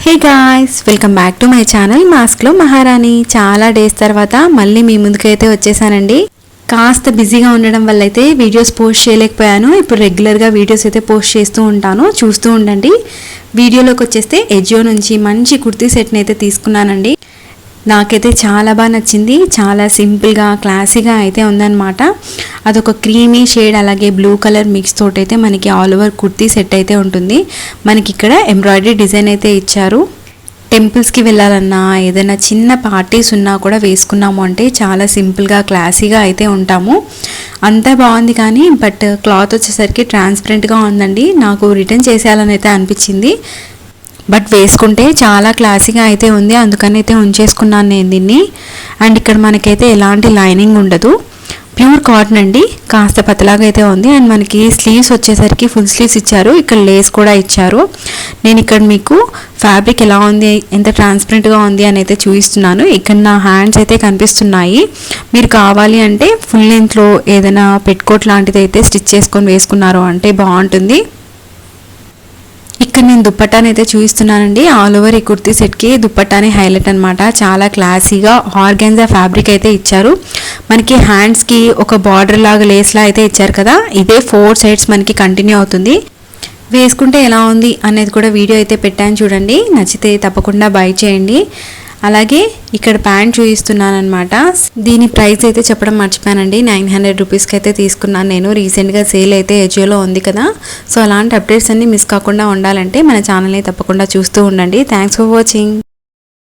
Hey guys, welcome back to my channel మాస్క్లో మహారాణి. చాలా డేస్ తర్వాత మళ్ళీ మీ ముందుకైతే వచ్చేసానండి. కాస్త బిజీగా ఉండడం వల్ల అయితే వీడియోస్ పోస్ట్ చేయలేకపోయాను. ఇప్పుడు రెగ్యులర్గా వీడియోస్ అయితే పోస్ట్ చేస్తూ ఉంటాను, చూస్తూ ఉండండి. వీడియోలోకి వచ్చేస్తే ఎజియో నుంచి మంచి కుర్తీ సెట్ని అయితే తీసుకున్నానండి. నాకైతే చాలా బాగా నచ్చింది. చాలా సింపుల్గా క్లాసీగా అయితే ఉందన్నమాట. అదొక క్రీమీ షేడ్ అలాగే బ్లూ కలర్ మిక్స్ తోటి అయితే మనకి ఆల్ ఓవర్ కుర్తీ సెట్ అయితే ఉంటుంది. మనకి ఇక్కడ ఎంబ్రాయిడరీ డిజైన్ అయితే ఇచ్చారు. టెంపుల్స్కి వెళ్ళాలన్నా ఏదైనా చిన్న పార్టీస్ ఉన్నా కూడా వేసుకున్నాము అంటే చాలా సింపుల్గా క్లాసీగా అయితే ఉంటాము. అంతా బాగుంది, కానీ బట్ క్లాత్ వచ్చేసరికి ట్రాన్స్పరెంట్గా ఉందండి. నాకు రిటర్న్ చేసేయాలని అయితే అనిపించింది. బట్ వేసుకుంటే చాలా క్లాసీగా అయితే ఉంది, అందుకని అయితే ఉంచేసుకున్నాను నేను దీన్ని. అండ్ ఇక్కడ మనకైతే ఎలాంటి లైనింగ్ ఉండదు, ప్యూర్ కాటన్ అండి. కాస్త పతలాగా అయితే ఉంది. అండ్ మనకి స్లీవ్స్ వచ్చేసరికి ఫుల్ స్లీవ్స్ ఇచ్చారు, ఇక్కడ లేస్ కూడా ఇచ్చారు. నేను ఇక్కడ మీకు ఫ్యాబ్రిక్ ఎలా ఉంది, ఎంత ట్రాన్స్పరెంట్గా ఉంది అని అయితే చూపిస్తున్నాను. ఇక్కడ నా హ్యాండ్స్ అయితే కనిపిస్తున్నాయి. మీరు కావాలి అంటే ఫుల్ లెంత్లో ఏదైనా పెట్టుకోట్ లాంటిది అయితే స్టిచ్ చేసుకొని వేసుకున్నారు అంటే బాగుంటుంది. ఇక్కడ నేను దుప్పట్టాని అయితే చూపిస్తున్నానండి. ఆల్ ఓవర్ ఈ కుర్తీ సెట్కి దుప్పట్టానే హైలైట్ అనమాట. చాలా క్లాసీగా ఆర్గాన్జా ఫ్యాబ్రిక్ అయితే ఇచ్చారు. మనకి హ్యాండ్స్కి ఒక బార్డర్ లాగా లేస్లా అయితే ఇచ్చారు కదా, ఇదే 4 సైడ్స్ మనకి కంటిన్యూ అవుతుంది. వేసుకుంటే ఎలా ఉంది అనేది కూడా వీడియో అయితే పెట్టాను, చూడండి. నచ్చితే తప్పకుండా బై చేయండి. అలాగే ఇక్కడ ప్యాంట్ చూపిస్తున్నాను అనమాట. దీని ప్రైస్ అయితే చెప్పడం మర్చిపోయానండి. 900 రూపీస్కి అయితే తీసుకున్నాను నేను. రీసెంట్గా సేల్ అయితే ఎజియోలో ఉంది కదా, సో అలాంటి అప్డేట్స్ అన్ని మిస్ కాకుండా ఉండాలంటే మన ఛానల్ని తప్పకుండా చూస్తూ ఉండండి. Thanks for watching.